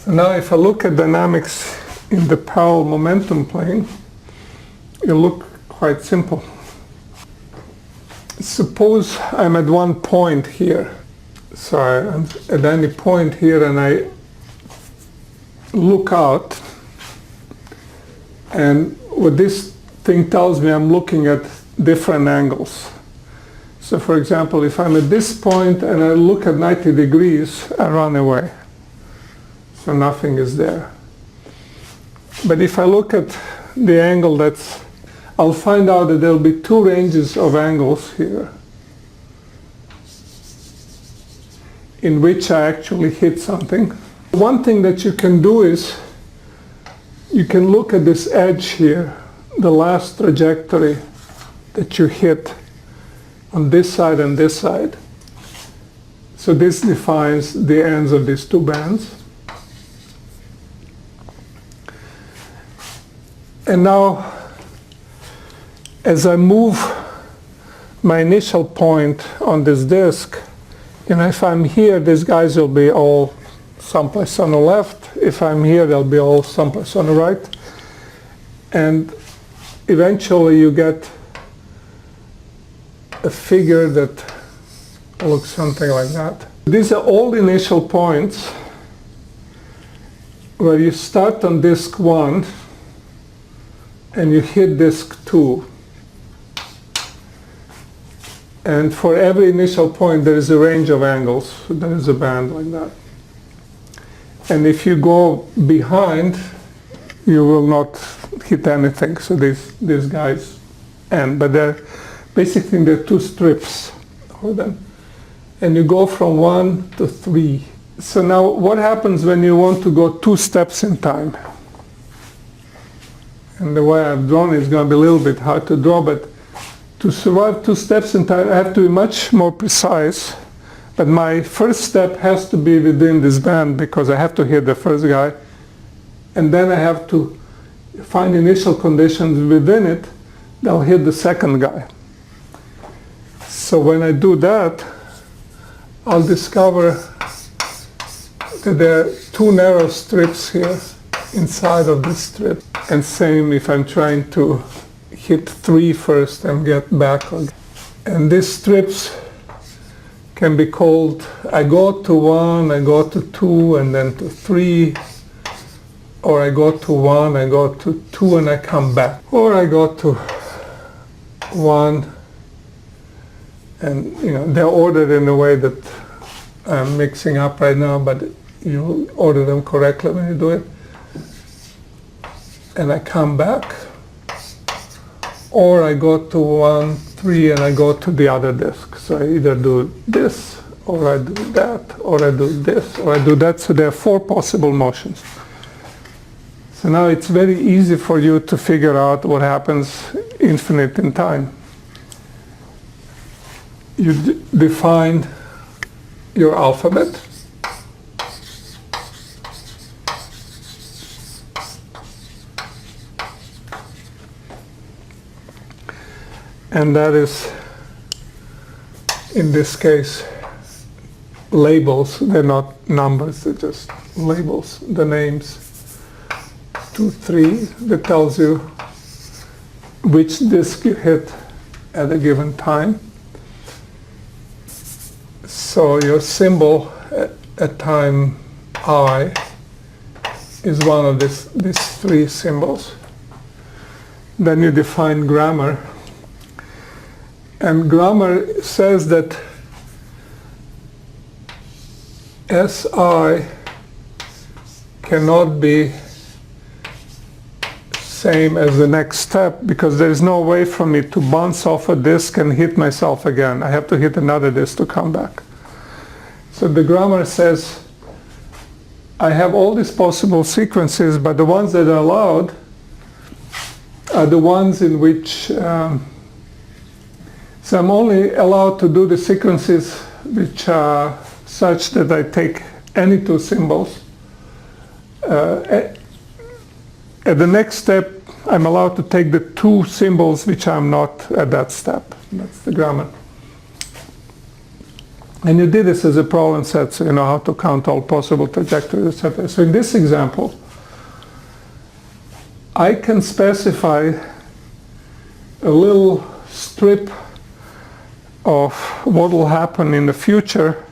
So now if I look at dynamics in the parallel momentum plane, it looks quite simple. Suppose I'm at one point here. So I'm at any point here and I look out, and what this thing tells me, I'm looking at different angles. So for example, if I'm at this point and I look at 90 degrees, I run away. So nothing is there. But if I look at the angle I'll find out that there'll be two ranges of angles here in which I actually hit something. One thing that you can do is you can look at this edge here, the last trajectory that you hit on this side and this side. So this defines the ends of these two bands. And now, as I move my initial point on this disk, if I'm here, these guys will be all someplace on the left. If I'm here, they'll be all someplace on the right. And eventually you get a figure that looks something like that. These are all initial points where you start on disk 1 and you hit disk 2. And for every initial point there is a range of angles. So there is a band like that. And if you go behind, you will not hit anything. So these guys end. But they're basically there are two strips for them. And you go from 1 to 3. So now what happens when you want to go 2 steps in time? And the way I've drawn it is going to be a little bit hard to draw, but to survive 2 steps in time, I have to be much more precise. But my first step has to be within this band because I have to hit the first guy. And then I have to find initial conditions within it that'll hit the second guy. So when I do that, I'll discover that there are 2 narrow strips here inside of this strip. And same if I'm trying to hit 3 first and get back. And these strips can be called, I go to 1, I go to 2, and then to 3, or I go to 1, I go to 2, and I come back. Or I go to 1, and they're ordered in a way that I'm mixing up right now, but you order them correctly when you do it. And I come back. Or I go to 1, 3, and I go to the other disk. So I either do this, or I do that, or I do this, or I do that. So there are 4 possible motions. So now it's very easy for you to figure out what happens infinite in time. You define your alphabet. And that is, in this case, labels. They're not numbers, they're just labels, the names. 2, 3, that tells you which disk you hit at a given time. So your symbol at time I is one of these 3 symbols. Then you define grammar. And grammar says that SI cannot be same as the next step because there is no way for me to bounce off a disk and hit myself again. I have to hit another disk to come back. So the grammar says I have all these possible sequences, but the ones that are allowed are the ones in which so I'm only allowed to do the sequences which are such that I take any 2 symbols. At the next step, I'm allowed to take the 2 symbols which I'm not at that step. That's the grammar. And you did this as a problem set, so you know how to count all possible trajectories, etc. So in this example, I can specify a little strip of what will happen in the future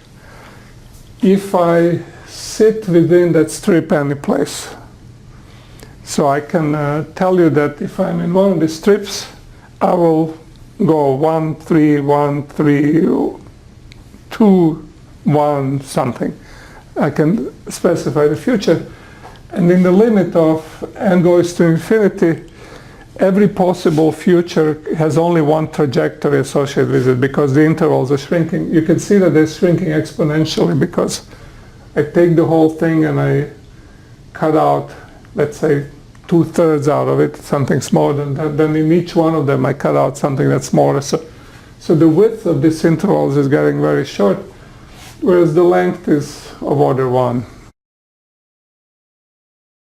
if I sit within that strip any place. So I can tell you that if I'm in one of the strips, I will go 1, 3, 1, 3, 2, 1, something. I can specify the future. And in the limit of n goes to infinity, every possible future has only one trajectory associated with it because the intervals are shrinking. You can see that they're shrinking exponentially because I take the whole thing and I cut out, let's say, 2/3 out of it, something smaller than that. Then in each one of them I cut out something that's smaller. So the width of these intervals is getting very short, whereas the length is of order 1.